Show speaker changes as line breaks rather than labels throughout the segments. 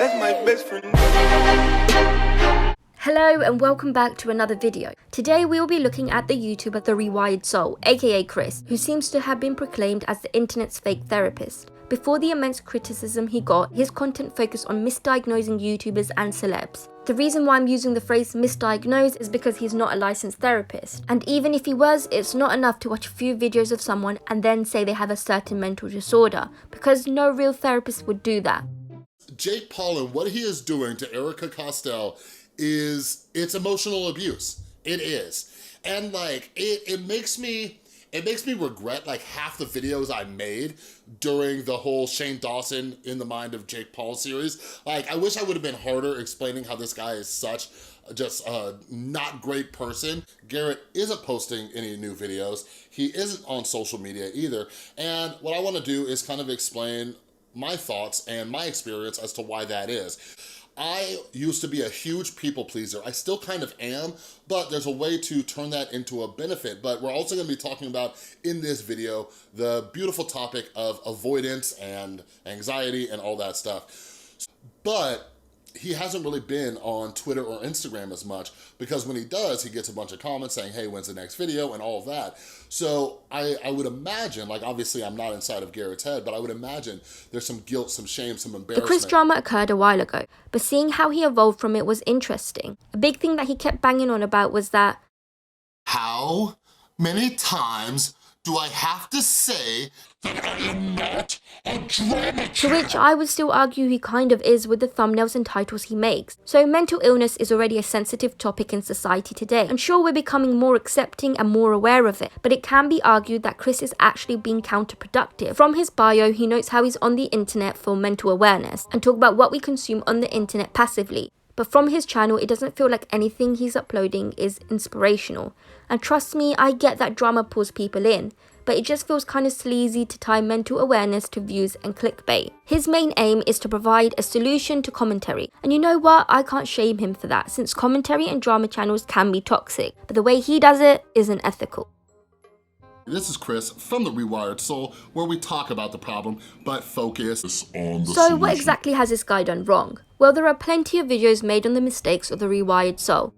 That's my best friend.
Hello and welcome back to another video. Today we will be looking at the YouTuber The Rewired Soul, aka Chris, who seems to have been proclaimed as the internet's fake therapist. Before the immense criticism he got, his content focused on misdiagnosing YouTubers and celebs. The reason why I'm using the phrase misdiagnose is because he's not a licensed therapist. And even if he was, it's not enough to watch a few videos of someone and then say they have a certain mental disorder, because no real therapist would do that.
Jake Paul and what he is doing to Erica Costello it's emotional abuse. It is. And like, it makes me regret like half the videos I made during the whole Shane Dawson in the mind of Jake Paul series. Like, I wish I would have been harder explaining how this guy is such just a not great person. Garrett isn't posting any new videos. He isn't on social media either. And what I wanna do is kind of explain my thoughts and my experience as to why that is. I used to be a huge people pleaser. I still kind of am, but there's a way to turn that into a benefit. But we're also gonna be talking about, in this video, the beautiful topic of avoidance and anxiety and all that stuff. But he hasn't really been on Twitter or Instagram as much, because when he does, he gets a bunch of comments saying, hey, when's the next video, and all of that. So I would imagine, like, obviously I'm not inside of Garrett's head, but I would imagine there's some guilt, some shame, some embarrassment.
The Chris drama occurred a while ago, but seeing how he evolved from it was interesting. A big thing that he kept banging on about was that,
how many times do I have to say that I am not a drama king?
to which I would still argue he kind of is with the thumbnails and titles he makes. So mental illness is already a sensitive topic in society today, and sure, we're becoming more accepting and more aware of it, but it can be argued that Chris is actually being counterproductive. From his bio, he notes how he's on the internet for mental awareness, and talk about what we consume on the internet passively. But from his channel, it doesn't feel like anything he's uploading is inspirational. And trust me, I get that drama pulls people in, but it just feels kind of sleazy to tie mental awareness to views and clickbait. His main aim is to provide a solution to commentary. And you know what? I can't shame him for that, since commentary and drama channels can be toxic, but the way he does it isn't ethical.
This is Chris from The Rewired Soul, where we talk about the problem, but focus on the
So
solution.
what exactly has this guy done wrong? Well, there are plenty of videos made on the mistakes of The Rewired Soul.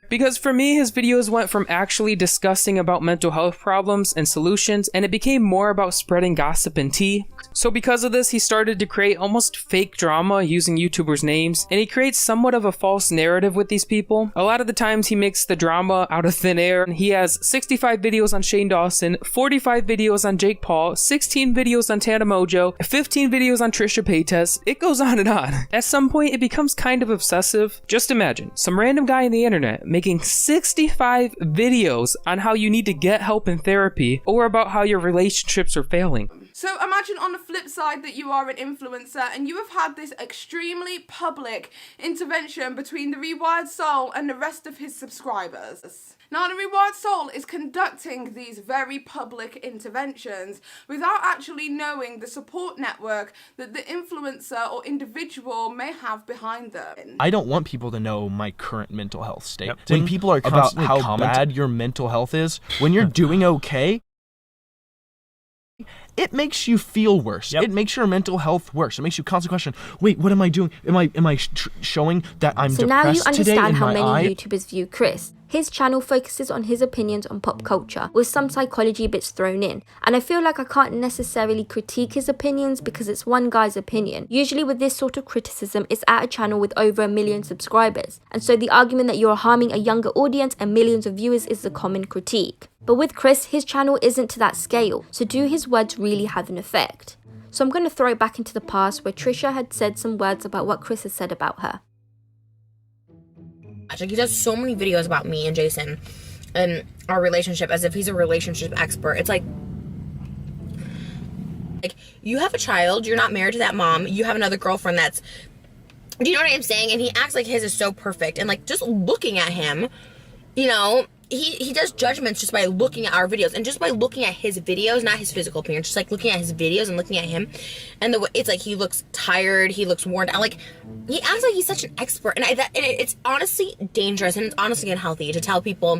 Because for me, his videos went from actually discussing about mental health problems and solutions, and it became more about spreading gossip and tea. So because of this, he started to create almost fake drama using YouTubers' names, and he creates somewhat of a false narrative with these people. A lot of the times he makes the drama out of thin air. He has 65 videos on Shane Dawson, 45 videos on Jake Paul, 16 videos on Tana Mojo, 15 videos on Trisha Paytas. It goes on and on. At some point, it becomes kind of obsessive. Just imagine, some random guy on the internet making 65 videos on how you need to get help in therapy, or about how your relationships are failing.
So imagine on the flip side that you are an influencer and you have had this extremely public intervention between the Rewired Soul and the rest of his subscribers. Now, the Rewired Soul is conducting these very public interventions without actually knowing the support network that the influencer or individual may have behind them.
I don't want people to know my current mental health state.
Yep.
When people are
About
constantly
how
commenting
bad
your mental health is, when you're doing okay, it makes you feel worse.
Yep.
It makes your mental health worse. It makes you constantly question, wait, what am I doing? Am I showing that I'm
So now you
depressed today
understand
in
how
my
many
eye?
YouTubers view Chris. His channel focuses on his opinions on pop culture, with some psychology bits thrown in. And I feel like I can't necessarily critique his opinions because it's one guy's opinion. Usually with this sort of criticism, it's at a channel with over 1 million subscribers. And so the argument that you're harming a younger audience and millions of viewers is the common critique. But with Chris, his channel isn't to that scale. So do his words really have an effect? So I'm going to throw it back into the past where Trisha had said some words about what Chris has said about her.
Like, he does so many videos about me and Jason and our relationship as if he's a relationship expert. It's like, you have a child, you're not married to that mom, you have another girlfriend that's, do you know what I'm saying? And he acts like his is so perfect. And like, just looking at him, you know, he does judgments just by looking at our videos, and just by looking at his videos, not his physical appearance, just like looking at his videos and looking at him, and the way it's like he looks tired, he looks worn out, like he acts like he's such an expert, and it's honestly dangerous, and it's honestly unhealthy to tell people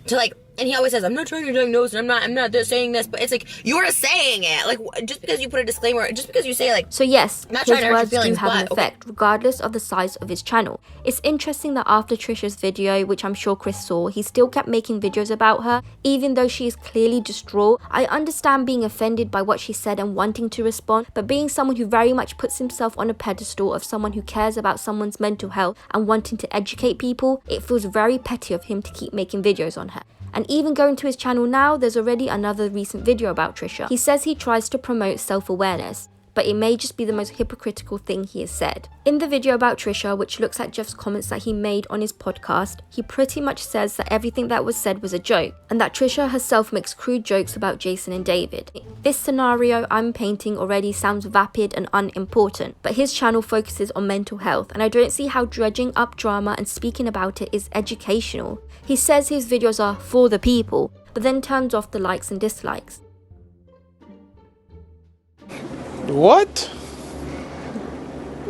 to like And he always says, I'm not trying to diagnose, and I'm not saying this, but it's like, you're saying it. Like, just because you put a disclaimer, just because you say, like,
so yes,
not
his
trying to hurt your
words do
feelings,
have an
but,
effect, regardless of the size of his channel. It's interesting that after Trisha's video, which I'm sure Chris saw, he still kept making videos about her, even though she is clearly distraught. I understand being offended by what she said and wanting to respond, but being someone who very much puts himself on a pedestal of someone who cares about someone's mental health and wanting to educate people, it feels very petty of him to keep making videos on her. And even going to his channel now, there's already another recent video about Trisha. He says he tries to promote self-awareness, but it may just be the most hypocritical thing he has said. In the video about Trisha, which looks at Jeff's comments that he made on his podcast, he pretty much says that everything that was said was a joke, and that Trisha herself makes crude jokes about Jason and David. This scenario I'm painting already sounds vapid and unimportant, but his channel focuses on mental health, and I don't see how dredging up drama and speaking about it is educational. He says his videos are for the people, but then turns off the likes and dislikes.
What?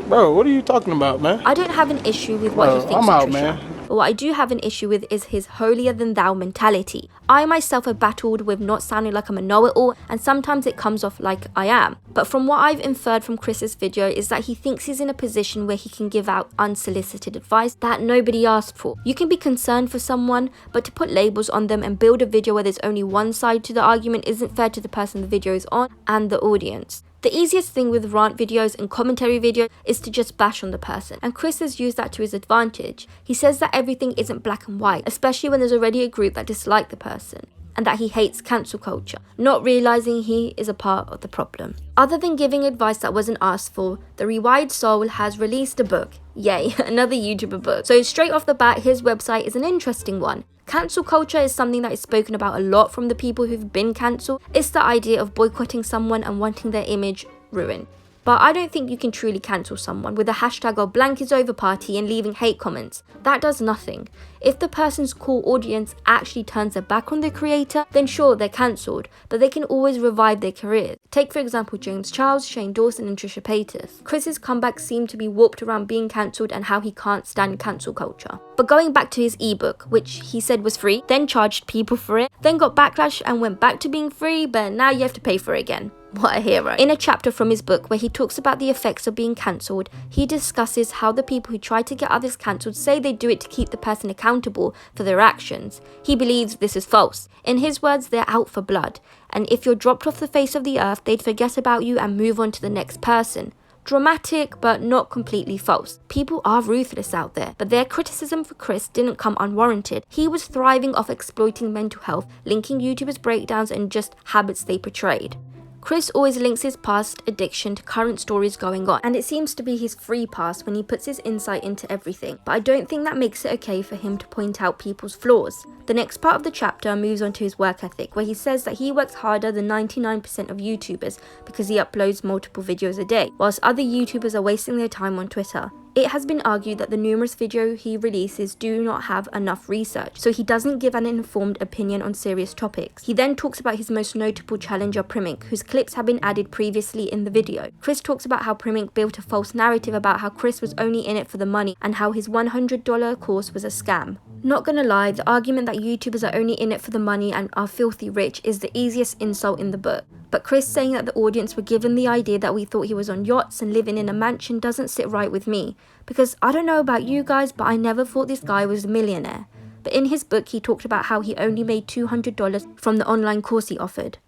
Bro, what are you talking about, man?
I don't have an issue with what he thinks
I'm
of
out,
Trisha.
man.
But what I do have an issue with is his holier-than-thou mentality. I myself have battled with not sounding like I'm a know-it-all, and sometimes it comes off like I am. But from what I've inferred from Chris's video is that he thinks he's in a position where he can give out unsolicited advice that nobody asked for. You can be concerned for someone, but to put labels on them and build a video where there's only one side to the argument isn't fair to the person the video is on and the audience. The easiest thing with rant videos and commentary videos is to just bash on the person, and Chris has used that to his advantage. He says that everything isn't black and white, especially when there's already a group that dislike the person, and that he hates cancel culture, not realizing he is a part of the problem. Other than giving advice that wasn't asked for, the Rewired Soul has released a book. Yay, another YouTuber book. So straight off the bat, his website is an interesting one. Cancel culture is something that is spoken about a lot from the people who've been cancelled. It's the idea of boycotting someone and wanting their image ruined. But I don't think you can truly cancel someone with a hashtag of blank is over party and leaving hate comments. That does nothing. If the person's core audience actually turns their back on the creator, then sure, they're cancelled, but they can always revive their careers. Take for example James Charles, Shane Dawson and Trisha Paytas. Chris's comebacks seem to be warped around being cancelled and how he can't stand cancel culture. But going back to his ebook, which he said was free, then charged people for it, then got backlash and went back to being free, but now you have to pay for it again. What a hero. In a chapter from his book where he talks about the effects of being cancelled, he discusses how the people who try to get others cancelled say they do it to keep the person accountable for their actions. He believes this is false. In his words, they're out for blood, and if you're dropped off the face of the earth, they'd forget about you and move on to the next person. Dramatic, but not completely false. People are ruthless out there, but their criticism for Chris didn't come unwarranted. He was thriving off exploiting mental health, linking YouTubers' breakdowns and just habits they portrayed. Chris always links his past addiction to current stories going on, and it seems to be his free pass when he puts his insight into everything, but I don't think that makes it okay for him to point out people's flaws. The next part of the chapter moves on to his work ethic, where he says that he works harder than 99% of YouTubers because he uploads multiple videos a day, whilst other YouTubers are wasting their time on Twitter. It has been argued that the numerous videos he releases do not have enough research, so he doesn't give an informed opinion on serious topics. He then talks about his most notable challenger, Primink, whose clips have been added previously in the video. Chris talks about how Primink built a false narrative about how Chris was only in it for the money and how his $100 course was a scam. Not gonna lie, the argument that YouTubers are only in it for the money and are filthy rich is the easiest insult in the book. But Chris saying that the audience were given the idea that we thought he was on yachts and living in a mansion doesn't sit right with me. Because I don't know about you guys, but I never thought this guy was a millionaire. But in his book, he talked about how he only made $200 from the online course he offered.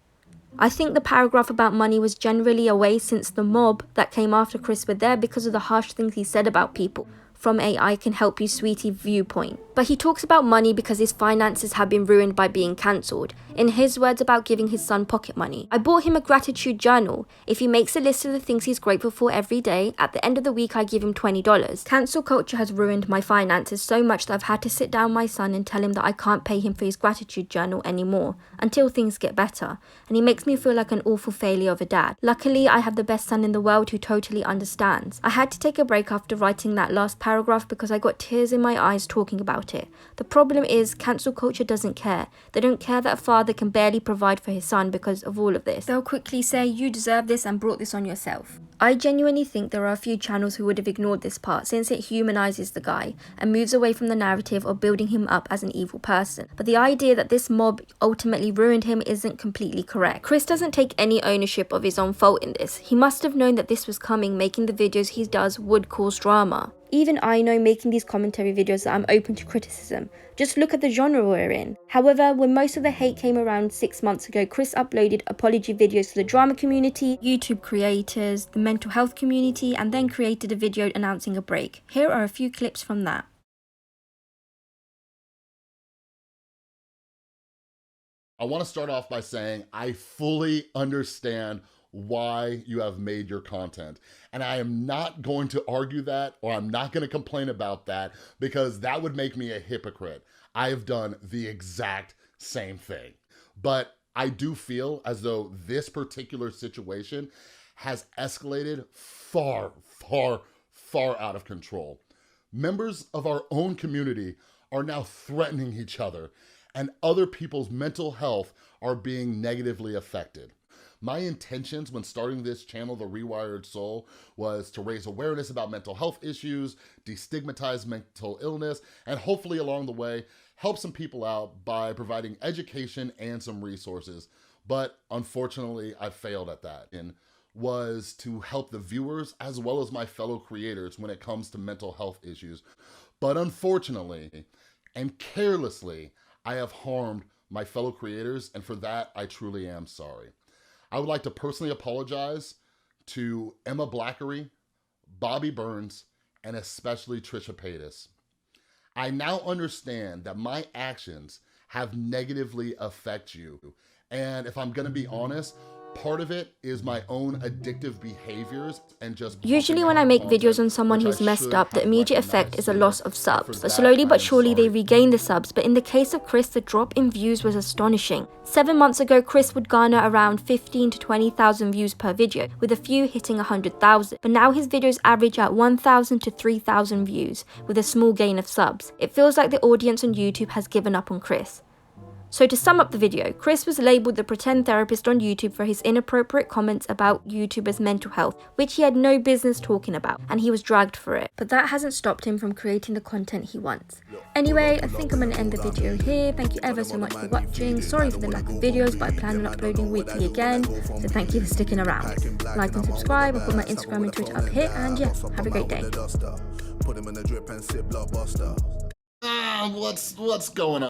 I think the paragraph about money was generally away since the mob that came after Chris were there because of the harsh things he said about people. From AI can help you sweetie viewpoint. But he talks about money because his finances have been ruined by being cancelled. In his words about giving his son pocket money. I bought him a gratitude journal. If he makes a list of the things he's grateful for every day, at the end of the week I give him $20. Cancel culture has ruined my finances so much that I've had to sit down my son and tell him that I can't pay him for his gratitude journal anymore until things get better. And he makes me feel like an awful failure of a dad. Luckily, I have the best son in the world who totally understands. I had to take a break after writing that last paragraph paragraph because I got tears in my eyes talking about it. The problem is cancel culture doesn't care. They don't care that a father can barely provide for his son because of all of this. They'll quickly say, you deserve this and brought this on yourself. I genuinely think there are a few channels who would have ignored this part since it humanizes the guy and moves away from the narrative of building him up as an evil person. But the idea that this mob ultimately ruined him isn't completely correct. Chris doesn't take any ownership of his own fault in this. He must have known that this was coming, making the videos he does would cause drama. Even I know making these commentary videos that I'm open to criticism. Just look at the genre we're in. However, when most of the hate came around 6 months ago, Chris uploaded apology videos to the drama community, YouTube creators, the mental health community, and then created a video announcing a break. Here are a few clips from that.
I want to start off by saying I fully understand why you have made your content. And I am not going to argue that, or I'm not going to complain about that, because that would make me a hypocrite. I have done the exact same thing. But I do feel as though this particular situation has escalated far, far, far out of control. Members of our own community are now threatening each other, and other people's mental health are being negatively affected. My intentions when starting this channel, The Rewired Soul, was to raise awareness about mental health issues, destigmatize mental illness, and hopefully along the way, help some people out by providing education and some resources. But unfortunately, I failed at that. And was to help the viewers as well as my fellow creators when it comes to mental health issues. But unfortunately, and carelessly, I have harmed my fellow creators, and for that, I truly am sorry. I would like to personally apologize to Emma Blackery, Bobby Burns, and especially Trisha Paytas. I now understand that my actions have negatively affected you. And if I'm gonna be honest, part of it is my own addictive behaviors and just
usually when I make videos on someone who's messed up, the immediate effect is a loss of subs. But slowly but surely they regain the subs. But in the case of Chris, the drop in views was astonishing. 7 months ago, Chris would garner around 15 to 20,000 views per video, with a few hitting 100,000. But now his videos average at 1,000 to 3,000 views, with a small gain of subs. It feels like the audience on YouTube has given up on Chris. So to sum up the video, Chris was labelled the pretend therapist on YouTube for his inappropriate comments about YouTubers' mental health, which he had no business talking about, and he was dragged for it. But that hasn't stopped him from creating the content he wants. Anyway, I think I'm going to end the video here. Thank you ever so much for watching. Sorry for the lack of videos, but I plan on uploading weekly again, so thank you for sticking around. Like and subscribe, I'll put my Instagram and Twitter up here, and yeah, have a great day.
What's going on?